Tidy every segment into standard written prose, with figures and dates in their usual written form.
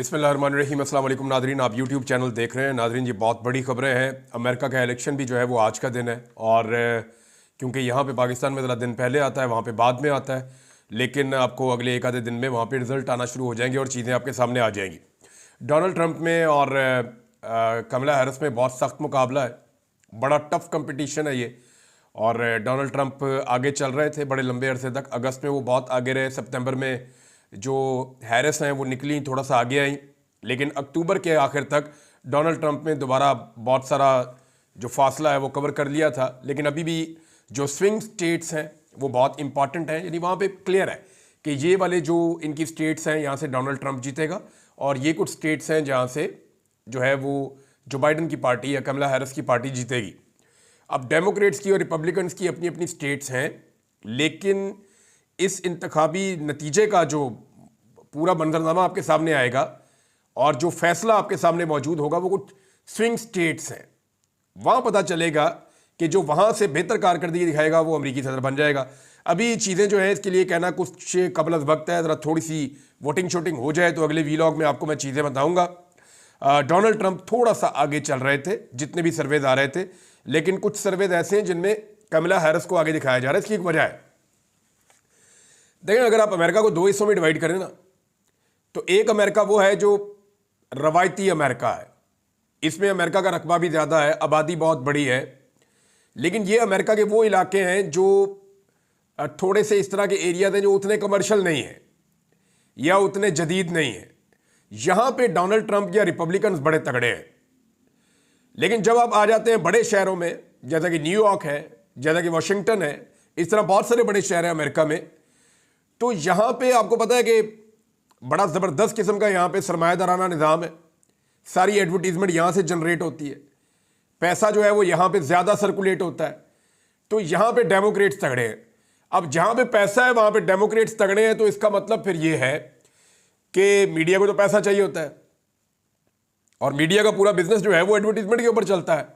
बिस्मिल्लाहिर्रहमानिर्रहीम। अस्सलाम वालेकुम नादरीन, आप यूट्यूब चैनल देख रहे हैं। नादरीन, ये बहुत बड़ी खबरें हैं। अमेरिका का इलेक्शन भी जो है वो आज का दिन है, और क्योंकि यहाँ पे पाकिस्तान में ज़रा दिन पहले आता है, वहाँ पे बाद में आता है, लेकिन आपको अगले एक आधे दिन में वहाँ पे रिजल्ट आना शुरू हो जाएंगे और चीज़ें आपके सामने आ जाएंगी। डोनाल्ड ट्रंप में और कमला हैरिस में बहुत सख्त मुकाबला है, बड़ा टफ कंपटीशन है ये। और डोनाल्ड ट्रंप आगे चल रहे थे बड़े लंबे अरसे तक, अगस्त में वो बहुत आगे रहे, सितंबर में जो हैरिस हैं वो निकली थोड़ा सा आगे आई, लेकिन अक्टूबर के आखिर तक डोनाल्ड ट्रंप ने दोबारा बहुत सारा जो फासला है वो कवर कर लिया था। लेकिन अभी भी जो स्विंग स्टेट्स हैं वो बहुत इंपॉर्टेंट हैं, यानी वहाँ पे क्लियर है कि ये वाले जो इनकी स्टेट्स हैं यहाँ से डोनाल्ड ट्रंप जीतेगा, और ये कुछ स्टेट्स हैं जहाँ से जो है वो जो बाइडन की पार्टी या कमला हैरिस की पार्टी जीतेगी। अब डेमोक्रेट्स की और रिपब्लिकन्स की अपनी अपनी स्टेट्स हैं, लेकिन इस इंतखाबी नतीजे का जो पूरा मंजरनामा आपके सामने आएगा और जो फैसला आपके सामने मौजूद होगा वो कुछ स्विंग स्टेट्स हैं। वहाँ पता चलेगा कि जो वहाँ से बेहतर कारकर्दगी दिखाएगा वो अमेरिकी सदर बन जाएगा। अभी चीज़ें जो है इसके लिए कहना कुछ कबल अज़ वक्त है, ज़रा थोड़ी सी वोटिंग शोटिंग हो जाए तो अगले वीलॉग में आपको मैं चीज़ें बताऊँगा। डोनाल्ड ट्रंप थोड़ा सा आगे चल रहे थे जितने भी सर्वेज आ रहे थे, लेकिन कुछ सर्वेज ऐसे हैं जिनमें कमला हैरिस को आगे दिखाया जा रहा है। इसकी एक वजह है, देखिए अगर आप अमेरिका को दो हिस्सों में डिवाइड करें ना, तो एक अमेरिका वो है जो रवायती अमेरिका है, इसमें अमेरिका का रकबा भी ज़्यादा है, आबादी बहुत बड़ी है, लेकिन ये अमेरिका के वो इलाके हैं जो थोड़े से इस तरह के एरियाज हैं जो उतने कमर्शियल नहीं हैं या उतने जदीद नहीं हैं। यहाँ पे डोनाल्ड ट्रंप या रिपब्लिकन्स बड़े तगड़े हैं। लेकिन जब आप आ जाते हैं बड़े शहरों में, जैसा कि न्यूयॉर्क है, जैसा कि वाशिंगटन है, इस तरह बहुत सारे बड़े शहर हैं अमेरिका में, तो यहाँ पे आपको पता है कि बड़ा ज़बरदस्त किस्म का यहाँ पे सरमायादाराना निज़ाम है। सारी एडवर्टीजमेंट यहाँ से जनरेट होती है, पैसा जो है वो यहाँ पे ज़्यादा सर्कुलेट होता है, तो यहाँ पे डेमोक्रेट्स तगड़े हैं। अब जहाँ पे पैसा है वहाँ पे डेमोक्रेट्स तगड़े हैं, तो इसका मतलब फिर ये है कि मीडिया को तो पैसा चाहिए होता है, और मीडिया का पूरा बिजनेस जो है वो एडवर्टीजमेंट के ऊपर चलता है।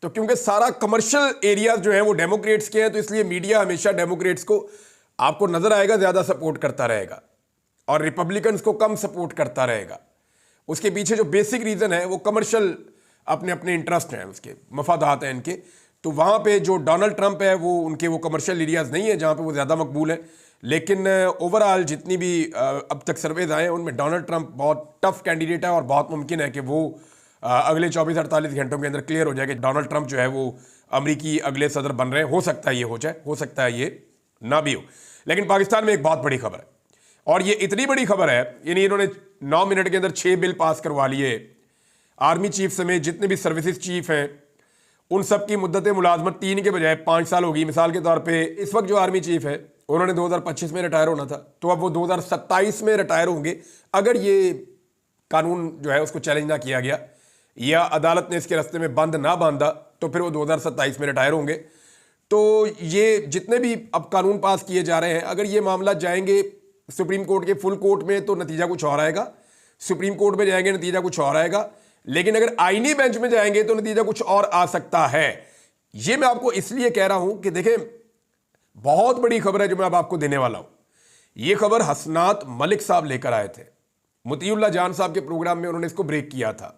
तो क्योंकि सारा कमर्शियल एरियाज जो है वो डेमोक्रेट्स के हैं, तो इसलिए मीडिया हमेशा डेमोक्रेट्स को आपको नजर आएगा ज़्यादा सपोर्ट करता रहेगा और रिपब्लिकन्स को कम सपोर्ट करता रहेगा। उसके पीछे जो बेसिक रीज़न है वो कमर्शियल अपने अपने इंटरेस्ट हैं, उसके मफादात हैं इनके। तो वहाँ पे जो डोनाल्ड ट्रंप है वो उनके वो कमर्शियल एरियाज नहीं है जहाँ पे वो ज़्यादा मकबूल है। लेकिन ओवरऑल जितनी भी अब तक सर्वेज आए हैं उनमें डोनाल्ड ट्रंप बहुत टफ कैंडिडेट है, और बहुत मुमकिन है कि वो अगले 24-48 घंटों के अंदर क्लियर हो जाए कि डोनाल्ड ट्रंप जो है वो अमरीकी अगले सदर बन रहे हैं। हो सकता है ये हो जाए, हो सकता है ये ना भी हो। लेकिन पाकिस्तान में एक बहुत बड़ी खबर है, और ये इतनी बड़ी खबर है, यानी इन्होंने 9 मिनट के अंदर 6 बिल पास करवा लिए। आर्मी चीफ समेत जितने भी सर्विसेज चीफ हैं उन सब की मुद्दत मुलाजमत 3 के बजाय 5 साल होगी। मिसाल के तौर पे इस वक्त जो आर्मी चीफ है उन्होंने 2025 में रिटायर होना था, तो अब वो 2027 में रिटायर होंगे अगर ये कानून जो है उसको चैलेंज ना किया गया या अदालत ने इसके रास्ते में बंद ना बांधा, तो फिर वो 2027 में रिटायर होंगे। तो ये जितने भी अब कानून पास किए जा रहे हैं, अगर ये मामला जाएंगे सुप्रीम कोर्ट के फुल कोर्ट में तो नतीजा कुछ और आएगा, सुप्रीम कोर्ट में जाएंगे नतीजा कुछ और आएगा, लेकिन अगर आईनी बेंच में जाएंगे तो नतीजा कुछ और आ सकता है। ये मैं आपको इसलिए कह रहा हूं कि देखें बहुत बड़ी खबर है जो मैं अब आपको देने वाला हूं। यह खबर हसनात मलिक साहब लेकर आए थे, मुतीउल्लाह जान साहब के प्रोग्राम में उन्होंने इसको ब्रेक किया था।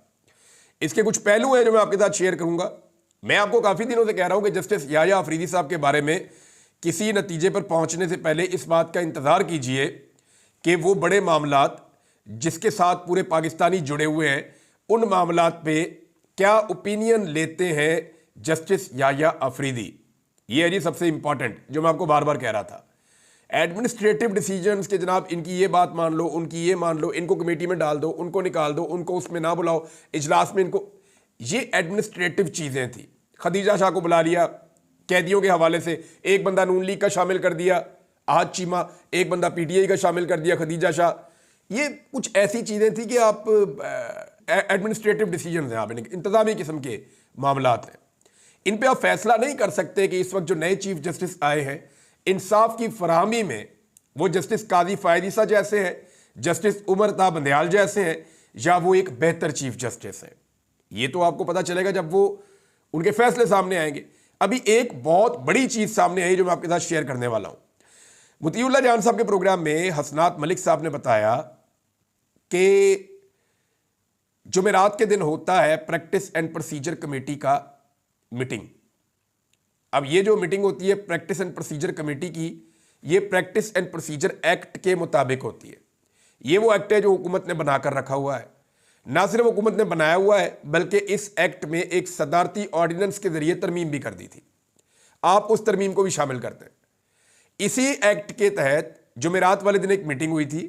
इसके कुछ पहलू हैं जो मैं आपके साथ शेयर करूंगा। मैं आपको काफी दिनों से कह रहा हूं कि जस्टिस याह्या अफरीदी साहब के बारे में किसी नतीजे पर पहुंचने से पहले इस बात का इंतजार कीजिए कि वो बड़े मामलात जिसके साथ पूरे पाकिस्तानी जुड़े हुए हैं उन मामलात पे क्या ओपिनियन लेते हैं जस्टिस याह्या अफरीदी। ये है जी सबसे इंपॉर्टेंट जो मैं आपको बार बार कह रहा था। एडमिनिस्ट्रेटिव डिसीजंस के जनाब इनकी ये बात मान लो, उनकी ये मान लो, इनको कमेटी में डाल दो, उनको निकाल दो, उनको उसमें ना बुलाओ, इजलास में इनको, ये एडमिनिस्ट्रेटिव चीज़ें थी। खदीजा शाह को बुला लिया कैदियों के हवाले से, एक बंदा नून लीग का शामिल कर दिया आज चीमा, एक बंदा पीटीआई का शामिल कर दिया खदीजा शाह। ये कुछ ऐसी चीज़ें थी कि आप एडमिनिस्ट्रेटिव डिसीजन हैं, आप इंतजामी किस्म के मामलात हैं, इन पे आप फैसला नहीं कर सकते कि इस वक्त जो नए चीफ जस्टिस आए हैं इंसाफ की फराहमी में वो जस्टिस काजी फायद ईसा जैसे हैं, जस्टिस उमर ता बंदयाल जैसे हैं, या वो एक बेहतर चीफ जस्टिस है। ये तो आपको पता चलेगा जब वो उनके फैसले सामने आएंगे। अभी एक बहुत बड़ी चीज सामने आई जो मैं आपके साथ शेयर करने वाला हूं। मुतीउल्लाह जान साहब के प्रोग्राम में हसनात मलिक साहब ने बताया कि जुमेरात के दिन होता है प्रैक्टिस एंड प्रोसीजर कमेटी का मीटिंग। अब ये जो मीटिंग होती है प्रैक्टिस एंड प्रोसीजर कमेटी की, ये प्रैक्टिस एंड प्रोसीजर एक्ट के मुताबिक होती है। ये वो एक्ट है जो हुकूमत ने बनाकर रखा हुआ है। ना सिर्फ हुकूमत ने बनाया हुआ है बल्कि इस एक्ट में एक सदारती ऑर्डिनेंस के जरिए तरमीम भी कर दी थी। आप उस तरमीम को भी शामिल करते हैं। इसी एक्ट के तहत जुमेरात वाले दिन एक मीटिंग हुई थी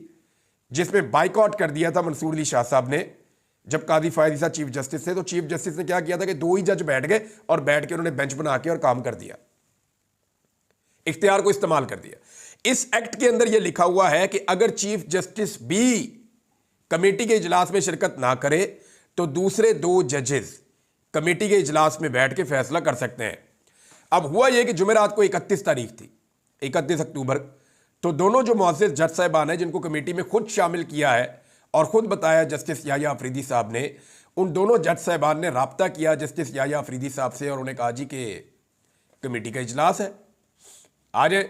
जिसमें बाइकआउट कर दिया था मंसूर अली शाह साहब ने। जब काजी फायद ईसा चीफ जस्टिस थे तो चीफ जस्टिस ने क्या किया था कि 2 ही जज बैठ गए और बैठ के उन्होंने बेंच बना के और काम कर दिया, इख्तियार को इस्तेमाल कर दिया। इस एक्ट के अंदर यह लिखा हुआ है कि अगर चीफ जस्टिस भी कमेटी के इजलास में शिरकत ना करे तो दूसरे 2 जजेस कमेटी के इजलास में बैठ के फैसला कर सकते हैं। अब हुआ यह कि जुमेरात को 31 तारीख थी, 31 अक्टूबर, तो दोनों जो मुअज़्ज़िज़ जज साहिबान हैं जिनको कमेटी में खुद शामिल किया है और ख़ुद बताया जस्टिस याह्या अफरीदी साहब ने, उन दोनों जज साहिबान ने राब्ता किया जस्टिस याह्या अफरीदी साहब से और उन्हें कहा जी कि कमेटी का इजलास है, आ जाए।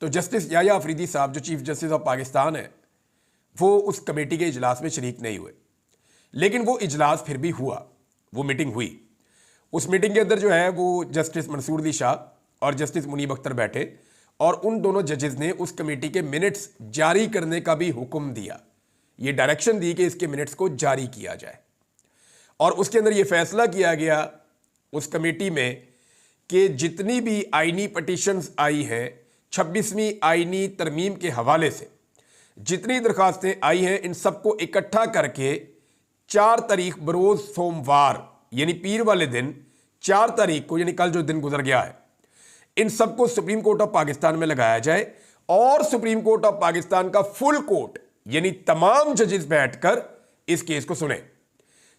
तो जस्टिस याह्या अफरीदी साहब जो चीफ जस्टिस ऑफ पाकिस्तान है वो उस कमेटी के इजलास में शरीक नहीं हुए, लेकिन वो इजलास फिर भी हुआ, वो मीटिंग हुई। उस मीटिंग के अंदर जो है वो जस्टिस मंसूर अली शाह और जस्टिस मुनीब अख्तर बैठे और उन दोनों जजेस ने उस कमेटी के मिनट्स जारी करने का भी हुक्म दिया। ये डायरेक्शन दी कि इसके मिनट्स को जारी किया जाए और उसके अंदर ये फैसला किया गया उस कमेटी में कि जितनी भी आईनी पटिशन्स आई हैं 26वीं आईनी तरमीम के हवाले से जितनी दरखास्तें आई हैं इन सबको इकट्ठा करके 4 तारीख बरोज़ सोमवार यानी पीर वाले दिन 4 तारीख को, यानी कल जो दिन गुजर गया है, इन सबको सुप्रीम कोर्ट ऑफ पाकिस्तान में लगाया जाए और सुप्रीम कोर्ट ऑफ पाकिस्तान का फुल कोर्ट यानी तमाम जजेस बैठकर इस केस को सुने।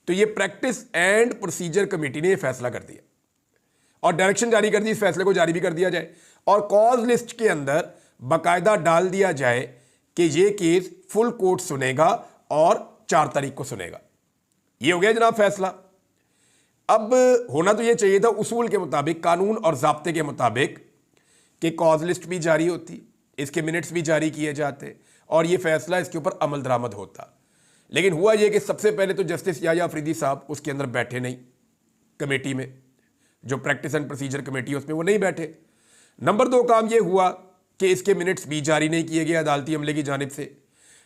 तो ये प्रैक्टिस एंड प्रोसीजर कमेटी ने यह फैसला कर दिया और डायरेक्शन जारी कर दी इस फैसले को जारी भी कर दिया जाए और कॉज लिस्ट के अंदर बाकायदा डाल दिया जाए कि ये केस फुल कोर्ट सुनेगा और 4 तारीख को सुनेगा। ये हो गया जनाब फैसला। अब होना तो ये चाहिए था उसूल के मुताबिक, कानून और ज़ाब्ते के मुताबिक, कि कॉज लिस्ट भी जारी होती, इसके मिनट्स भी जारी किए जाते और ये फैसला इसके ऊपर अमल दरामद होता। लेकिन हुआ ये कि सबसे पहले तो जस्टिस याह्या अफरीदी साहब उसके अंदर बैठे नहीं, कमेटी में जो प्रैक्टिस एंड प्रोसीजर कमेटी है उसमें वो नहीं बैठे। नंबर 2 काम ये हुआ कि इसके मिनट्स भी जारी नहीं किए गए अदालती अमले की जानिब से।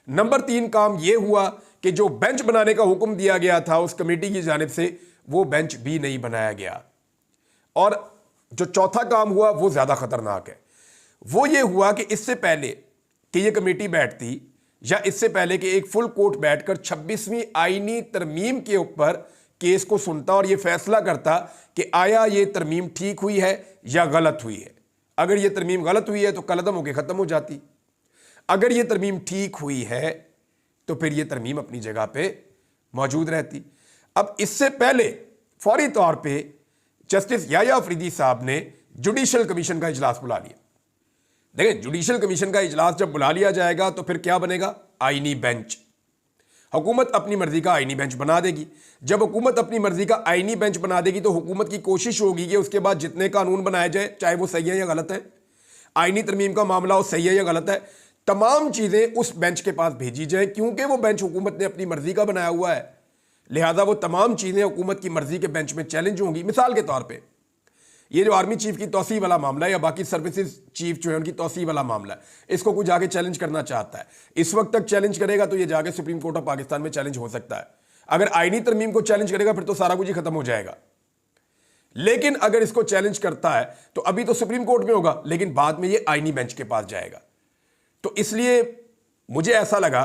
नंबर 3 काम ये हुआ कि जो बेंच बनाने का हुक्म दिया गया था उस कमेटी की जानिब से वो बेंच भी नहीं बनाया गया। और जो चौथा काम हुआ वो ज़्यादा ख़तरनाक है, वो ये हुआ कि इससे पहले कि ये कमेटी बैठती या इससे पहले कि एक फुल कोर्ट बैठकर 26वीं आईनी तरमीम के ऊपर केस को सुनता और ये फैसला करता कि आया ये तरमीम ठीक हुई है या गलत हुई है। अगर ये तरमीम गलत हुई है तो कलअदम होकर ख़त्म हो जाती, अगर ये तरमीम ठीक हुई है तो फिर ये तरमीम अपनी जगह पे मौजूद रहती। अब इससे पहले फौरी तौर पे जस्टिस याह्या अफरीदी साहब ने जुडिशल कमीशन का इजलास बुला लिया। देखें, जुडिशल कमीशन का इजलास जब बुला लिया जाएगा तो फिर क्या बनेगा? आईनी बेंच। हुकूमत अपनी मर्जी का आईनी बेंच बना देगी। जब हुकूमत अपनी मर्जी का आईनी बेंच बना देगी तो हुकूमत की कोशिश होगी कि उसके बाद जितने कानून बनाए जाए, चाहे वो सही है या गलत है, आईनी तरमीम का मामला हो सही है या गलत है, तमाम चीज़ें उस बेंच के पास भेजी जाएं, क्योंकि वो बेंच हुकूमत ने अपनी मर्जी का बनाया हुआ है। लिहाजा वो तमाम चीज़ें हुकूमत की मर्जी के बेंच में चैलेंज होंगी। मिसाल के तौर पर ये जो आर्मी चीफ की तौसीह वाला मामला है या बाकी सर्विसेज चीफ जो है उनकी तौसीह वाला मामला है, इसको कोई जाके चैलेंज करना चाहता है, इस वक्त तक चैलेंज करेगा तो ये जाके सुप्रीम कोर्ट ऑफ पाकिस्तान में चैलेंज हो सकता है। अगर आईनी तरमीम को चैलेंज करेगा फिर तो सारा कुछ ही खत्म हो जाएगा। लेकिन अगर इसको चैलेंज करता है तो अभी तो सुप्रीम कोर्ट में होगा, लेकिन बाद में ये आईनी बेंच के पास जाएगा। तो इसलिए मुझे ऐसा लगा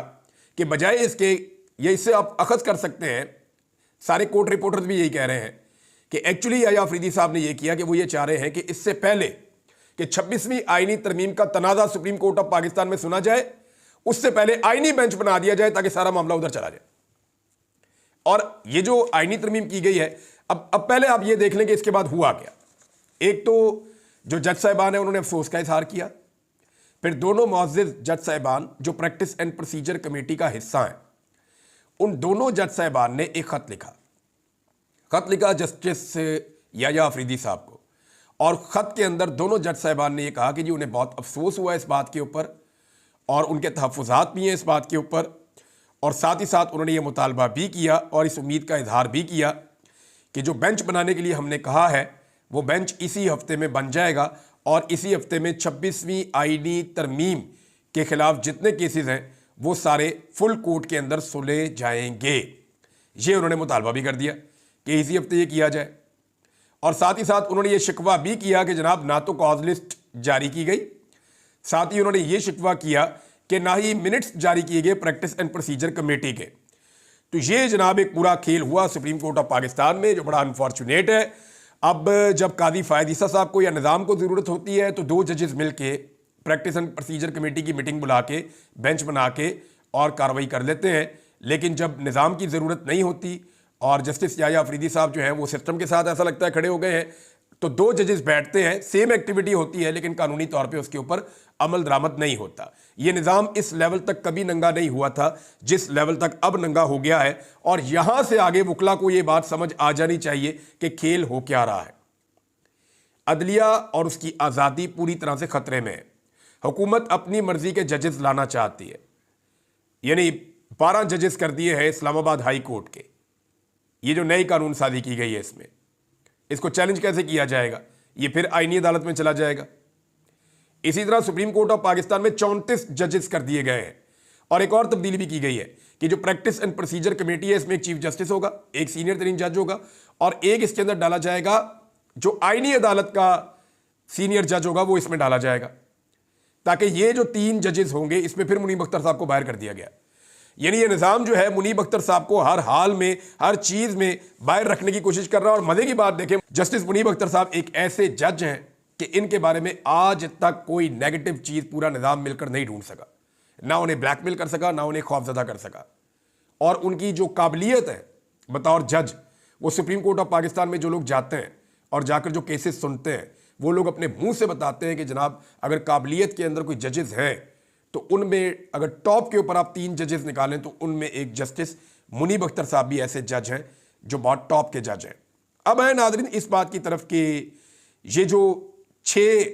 कि बजाय इसके, ये इससे आप अखज़ कर सकते हैं, सारे कोर्ट रिपोर्टर्स भी यही कह रहे हैं कि एक्चुअली याह्या अफरीदी साहब ने यह किया कि वो ये चाह रहे हैं कि इससे पहले कि 26वीं आईनी तरमीम का तनाज़ा सुप्रीम कोर्ट ऑफ पाकिस्तान में सुना जाए, उससे पहले आईनी बेंच बना दिया जाए ताकि सारा मामला उधर चला जाए। और ये जो आईनी तरमीम की गई है, अब पहले आप ये देख लें कि इसके बाद हुआ क्या। एक तो जो जज साहिबान है उन्होंने अफसोस का इजहार किया, फिर दोनों मुअज़्ज़िज़ जज साहिबान जो प्रैक्टिस एंड प्रोसीजर कमेटी का हिस्सा हैं, उन दोनों जज साहिबान ने एक खत लिखा जस्टिस याह्या अफरीदी साहब को। और ख़त के अंदर दोनों जज साहिबान ने यह कहा कि जी उन्हें बहुत अफसोस हुआ इस बात के ऊपर और उनके तहफ़्फ़ुज़ात भी हैं इस बात के ऊपर, और साथ ही साथ उन्होंने ये मुतालबा भी किया और इस उम्मीद का इजहार भी किया कि जो बेंच बनाने के लिए हमने कहा है वो बेंच इसी हफ्ते में बन जाएगा और इसी हफ्ते में 26वीं आईनी तरमीम के खिलाफ जितने केसेस हैं वो सारे फुल कोर्ट के अंदर सुले जाएंगे। ये उन्होंने मुतालबा भी कर दिया कि इसी हफ्ते ये किया जाए। और साथ ही साथ उन्होंने ये शिकवा भी किया कि जनाब ना तो कॉज लिस्ट जारी की गई, साथ ही उन्होंने ये शिकवा किया कि ना ही मिनट्स जारी किए गए प्रैक्टिस एंड प्रोसीजर कमेटी के। तो ये जनाब एक पूरा खेल हुआ सुप्रीम कोर्ट ऑफ पाकिस्तान में, जो बड़ा अनफॉर्चुनेट है। अब जब कादी फायद ईसा साहब को या निज़ाम को ज़रूरत होती है तो दो जजेस मिल के प्रैक्टिस एंड प्रोसीजर कमेटी की मीटिंग बुला के बेंच बना के और कार्रवाई कर लेते हैं। लेकिन जब निज़ाम की ज़रूरत नहीं होती और जस्टिस याया अफरीदी साहब जो हैं वो सिस्टम के साथ ऐसा लगता है खड़े हो गए हैं, तो दो जजेस बैठते हैं, सेम एक्टिविटी होती है लेकिन कानूनी तौर पे उसके ऊपर अमल दरामद नहीं होता। ये निज़ाम इस लेवल तक कभी नंगा नहीं हुआ था जिस लेवल तक अब नंगा हो गया है। और यहां से आगे वकला को ये बात समझ आ जानी चाहिए कि खेल हो क्या रहा है। अदलिया और उसकी आज़ादी पूरी तरह से खतरे में है। हुकूमत अपनी मर्जी के जजेस लाना चाहती है, यानी 12 जजेस कर दिए हैं इस्लामाबाद हाई कोर्ट के। ये जो नई कानून साजी की गई है इसमें, इसको चैलेंज कैसे किया जाएगा? ये फिर आईनी अदालत में चला जाएगा। इसी तरह सुप्रीम कोर्ट ऑफ पाकिस्तान में 34 जजेस कर दिए गए हैं। और एक और तब्दीली भी की गई है कि जो प्रैक्टिस एंड प्रोसीजर कमेटी है इसमें एक चीफ जस्टिस होगा, एक सीनियर तरीन जज होगा और एक इसके अंदर डाला जाएगा जो आईनी अदालत का सीनियर जज होगा, वो इसमें डाला जाएगा, ताकि ये जो 3 जजेस होंगे इसमें फिर मुनीब अख्तर साहब को बाहर कर दिया गया। यानी ये निज़ाम जो है मुनीब अख्तर साहब को हर हाल में हर चीज़ में बाहर रखने की कोशिश कर रहा है। और मज़े की बात देखें, जस्टिस मुनीब अख्तर साहब एक ऐसे जज हैं कि इनके बारे में आज तक कोई नेगेटिव चीज़ पूरा निज़ाम मिलकर नहीं ढूंढ सका, ना उन्हें ब्लैकमेल कर सका, ना उन्हें खौफजदा कर सका। और उनकी जो काबिलियत है बतौर जज, वो सुप्रीम कोर्ट ऑफ पाकिस्तान में जो लोग जाते हैं और जाकर जो केसेस सुनते हैं वो लोग अपने मुंह से बताते हैं कि जनाब अगर काबिलियत के अंदर कोई जजेस हैं तो उनमें अगर टॉप के ऊपर आप 3 जजेस निकालें तो उनमें एक जस्टिस मुनीब अख्तर साहब भी ऐसे जज हैं जो बहुत टॉप के जज हैं। अब है नाज़रीन इस बात की तरफ कि ये जो 6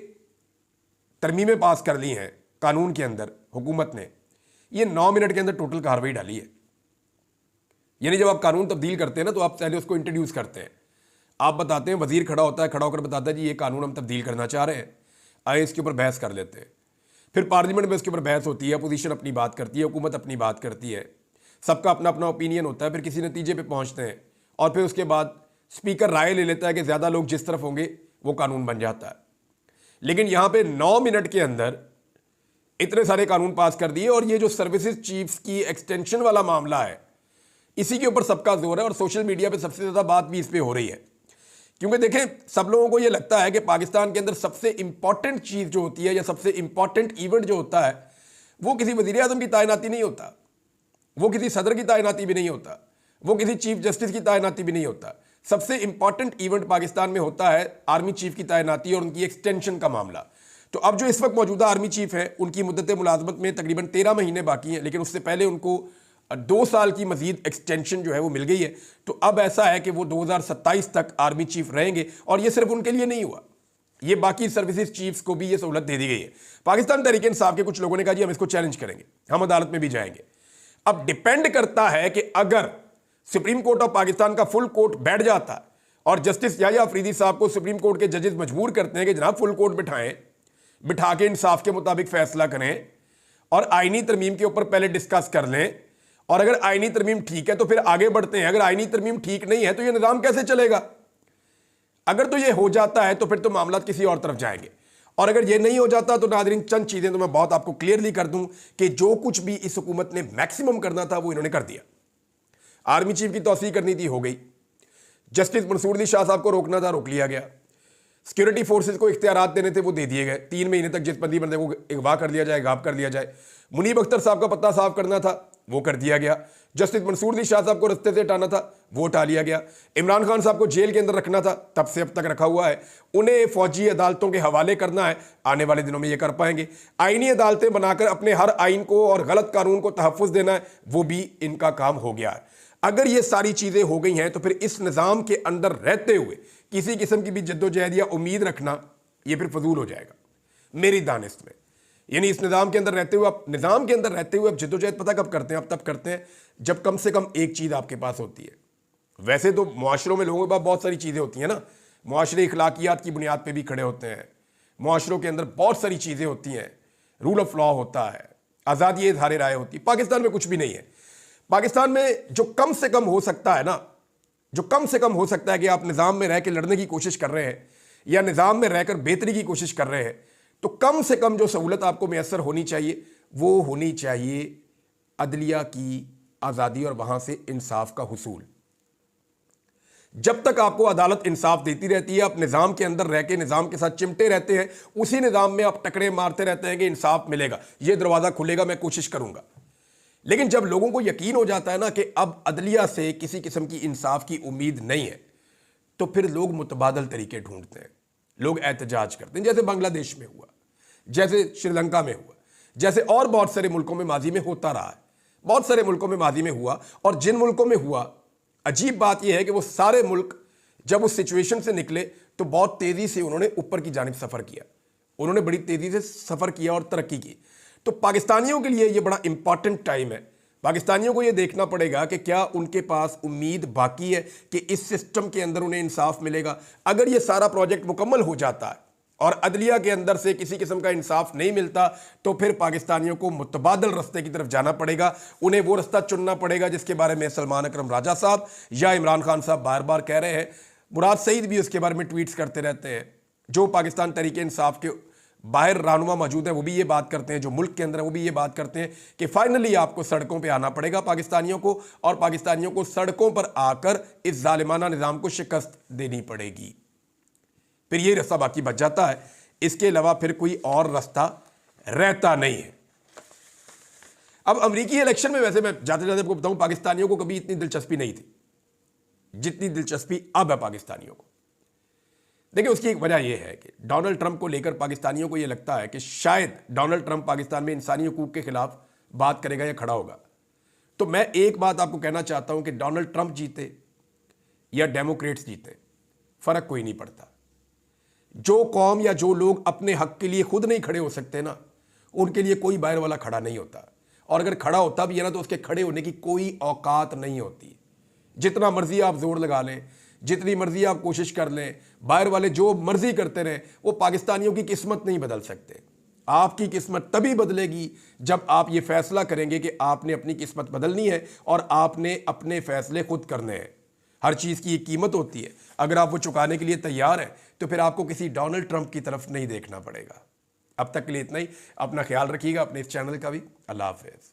तरमीमें पास कर ली हैं कानून के अंदर हुकूमत ने, ये 9 मिनट के अंदर टोटल कार्रवाई डाली है। यानी जब आप कानून तब्दील करते हैं ना तो आप पहले उसको इंट्रोड्यूस करते हैं, आप बताते हैं, वजीर खड़ा होता है, खड़ा होकर बताता है जी ये कानून हम तब्दील करना चाह रहे हैं, आए इसके ऊपर बहस कर लेते हैं। फिर पार्लियामेंट में इसके ऊपर बहस होती है, अपोजिशन अपनी बात करती है, हुकूमत अपनी बात करती है, सबका अपना अपना ओपिनियन होता है, फिर किसी नतीजे पे पहुंचते हैं और फिर उसके बाद स्पीकर राय ले लेता है कि ज़्यादा लोग जिस तरफ होंगे वो कानून बन जाता है। लेकिन यहाँ पे 9 मिनट के अंदर इतने सारे कानून पास कर दिए। और ये जो सर्विसेज चीफ्स की एक्सटेंशन वाला मामला है, इसी के ऊपर सबका जोर है और सोशल मीडिया पे सबसे ज़्यादा बात भी इस पर हो रही है। क्योंकि देखें, सब लोगों को ये लगता है कि पाकिस्तान के अंदर सबसे इंपॉर्टेंट चीज़ जो होती है या सबसे इंपॉर्टेंट इवेंट जो होता है वो किसी वज़ीर आज़म की तैनाती नहीं होता, वो किसी सदर की तैनाती भी नहीं होता, वो किसी चीफ जस्टिस की तैनाती भी नहीं होता। सबसे इंपॉर्टेंट इवेंट पाकिस्तान में होता है आर्मी चीफ की तैनाती और उनकी एक्सटेंशन का मामला। तो अब जो इस वक्त मौजूदा आर्मी चीफ है उनकी मुद्दत मुलाजमत में तकरीबन 13 महीने बाकी हैं, लेकिन उससे पहले उनको 2 साल की मजीद एक्सटेंशन जो है वो मिल गई है। तो अब ऐसा है कि वो 2027 तक आर्मी चीफ रहेंगे। और ये सिर्फ उनके लिए नहीं हुआ, ये बाकी सर्विसेज चीफ्स को भी ये सहूलत दे दी गई है। पाकिस्तान तहरीक इंसाफ के कुछ लोगों ने कहा जी हम इसको चैलेंज करेंगे, हम अदालत में भी जाएंगे। अब डिपेंड करता है कि अगर सुप्रीम कोर्ट ऑफ पाकिस्तान का फुल कोर्ट बैठ जाता और जस्टिस याया अफरीदी साहब को सुप्रीम कोर्ट के जजेस मजबूर करते हैं कि जनाब फुल कोर्ट बिठाएं, बिठा के इंसाफ के मुताबिक फैसला करें और आईनी तरमीम के ऊपर पहले डिस्कस कर लें, और अगर आईनी तरमीम ठीक है तो फिर आगे बढ़ते हैं, अगर आईनी तरमीम ठीक नहीं है तो यह निज़ाम कैसे चलेगा? अगर तो ये हो जाता है तो फिर तो मामला किसी और तरफ जाएंगे। और अगर ये नहीं हो जाता तो नाज़रीन चंद चीज़ें तो मैं बहुत आपको क्लियरली कर दूं कि जो कुछ भी इस हुकूमत ने मैक्सिमम करना था वो इन्होंने कर दिया। आर्मी चीफ की तौसीह करनी थी, हो गई। जस्टिस मंसूर अली शाह साहब को रोकना था, रोक लिया गया। सिक्योरिटी फोर्सेज को इख्तियारात देने थे, वो दे दिए गए। 3 महीने तक जिस बंदी बंदे को अगवा कर लिया जाए, गायब कर लिया जाए। मुनीब अख्तर साहब का पत्ता साफ करना था, वो कर दिया गया। जस्टिस मंसूर अली शाह साहब को रस्ते से हटाना था, वो हटा लिया गया। इमरान खान साहब को जेल के अंदर रखना था, तब से अब तक रखा हुआ है। उन्हें फौजी अदालतों के हवाले करना है, आने वाले दिनों में ये कर पाएंगे। आईनी अदालतें बनाकर अपने हर आइन को और गलत कानून को तहफ़्फ़ुज़ देना है, वो भी इनका काम हो गया है। अगर ये सारी चीज़ें हो गई हैं तो फिर इस निज़ाम के अंदर रहते हुए किसी किस्म की भी जद्दोजहद या उम्मीद रखना ये फिर फजूल हो जाएगा मेरी दानिश में। यानी इस निज़ाम के अंदर रहते हुए आप जद्दोजहद पता कब करते हैं? आप तब करते हैं जब कम से कम एक चीज़ आपके पास होती है। वैसे तो मुआशरों में लोगों के पास बहुत सारी चीज़ें होती हैं ना, मुआशरे इखलाकियात की बुनियाद पे भी खड़े होते हैं, मुआशरों के अंदर बहुत सारी चीज़ें होती हैं, रूल ऑफ लॉ होता है, आज़ादी इज़हार राय होती है। पाकिस्तान में कुछ भी नहीं है। पाकिस्तान में जो कम से कम हो सकता है ना, जो कम से कम हो सकता है कि आप निज़ाम में रह के लड़ने की कोशिश कर रहे हैं या निज़ाम में रहकर बेहतरी की कोशिश कर रहे हैं, तो कम से कम जो सहूलत आपको मैसर होनी चाहिए वो होनी चाहिए अदलिया की आज़ादी और वहाँ से इंसाफ का हुसूल। जब तक आपको अदालत इंसाफ देती रहती है, आप निज़ाम के अंदर रह के निज़ाम के साथ चिमटे रहते हैं, उसी निज़ाम में आप टकरे मारते रहते हैं कि इंसाफ मिलेगा, ये दरवाज़ा खुलेगा, मैं कोशिश करूंगा। लेकिन जब लोगों को यकीन हो जाता है ना कि अब अदलिया से किसी किस्म की इंसाफ की उम्मीद नहीं है, तो फिर लोग मुतबादल तरीके ढूंढते हैं, लोग एहतजाज करते हैं, जैसे बांग्लादेश में हुआ, जैसे श्रीलंका में हुआ, जैसे और बहुत सारे मुल्कों में माजी में होता रहा है, बहुत सारे मुल्कों में माजी में हुआ। और जिन मुल्कों में हुआ, अजीब बात यह है कि वो सारे मुल्क जब उस सिचुएशन से निकले तो बहुत तेज़ी से उन्होंने ऊपर की जानिब सफ़र किया, उन्होंने बड़ी तेज़ी से सफ़र किया और तरक्की की। तो पाकिस्तानियों के लिए ये बड़ा इंपॉर्टेंट टाइम है। पाकिस्तानियों को ये देखना पड़ेगा कि क्या उनके पास उम्मीद बाकी है कि इस सिस्टम के अंदर उन्हें इंसाफ मिलेगा। अगर ये सारा प्रोजेक्ट मुकम्मल हो जाता है और अदलिया के अंदर से किसी किस्म का इंसाफ नहीं मिलता, तो फिर पाकिस्तानियों को मुतबादल रस्ते की तरफ जाना पड़ेगा। उन्हें वो रास्ता चुनना पड़ेगा जिसके बारे में सलमान अकरम राजा साहब या इमरान खान साहब बार बार कह रहे हैं। मुराद सईद भी उसके बारे में ट्वीट्स करते रहते हैं। जो पाकिस्तान तहरीक इंसाफ के बाहर रहनुमा मौजूद है वो भी ये बात करते हैं, जो मुल्क के अंदर है वो भी ये बात करते हैं कि फाइनली आपको सड़कों पे आना पड़ेगा पाकिस्तानियों को, और पाकिस्तानियों को सड़कों पर आकर इस जालिमाना निज़ाम को शिकस्त देनी पड़ेगी। फिर ये रास्ता बाकी बच जाता है, इसके अलावा फिर कोई और रास्ता रहता नहीं है। अब अमेरिकी इलेक्शन में वैसे मैं जाते जाते आपको बताऊं, पाकिस्तानियों को कभी इतनी दिलचस्पी नहीं थी जितनी दिलचस्पी अब है पाकिस्तानियों को। देखिए, उसकी एक वजह यह है कि डोनाल्ड ट्रंप को लेकर पाकिस्तानियों को यह लगता है कि शायद डोनाल्ड ट्रंप पाकिस्तान में इंसानी हकूक के खिलाफ बात करेगा या खड़ा होगा। तो मैं एक बात आपको कहना चाहता हूं कि डोनाल्ड ट्रंप जीते या डेमोक्रेट्स जीते, फर्क कोई नहीं पड़ता। जो कौम या जो लोग अपने हक के लिए खुद नहीं खड़े हो सकते ना, उनके लिए कोई बाहर वाला खड़ा नहीं होता, और अगर खड़ा होता भी है ना तो उसके खड़े होने की कोई औकात नहीं होती। जितना मर्जी आप जोर लगा लें, जितनी मर्जी आप कोशिश कर लें, बाहर वाले जो मर्जी करते रहें, वो पाकिस्तानियों की किस्मत नहीं बदल सकते। आपकी किस्मत तभी बदलेगी जब आप ये फैसला करेंगे कि आपने अपनी किस्मत बदलनी है और आपने अपने फैसले खुद करने हैं। हर चीज़ की एक कीमत होती है, अगर आप वो चुकाने के लिए तैयार हैं तो फिर आपको किसी डोनाल्ड ट्रंप की तरफ नहीं देखना पड़ेगा। अब तक के लिए इतना ही। अपना ख्याल रखिएगा, अपने इस चैनल का भी। अल्लाह हाफ़िज़।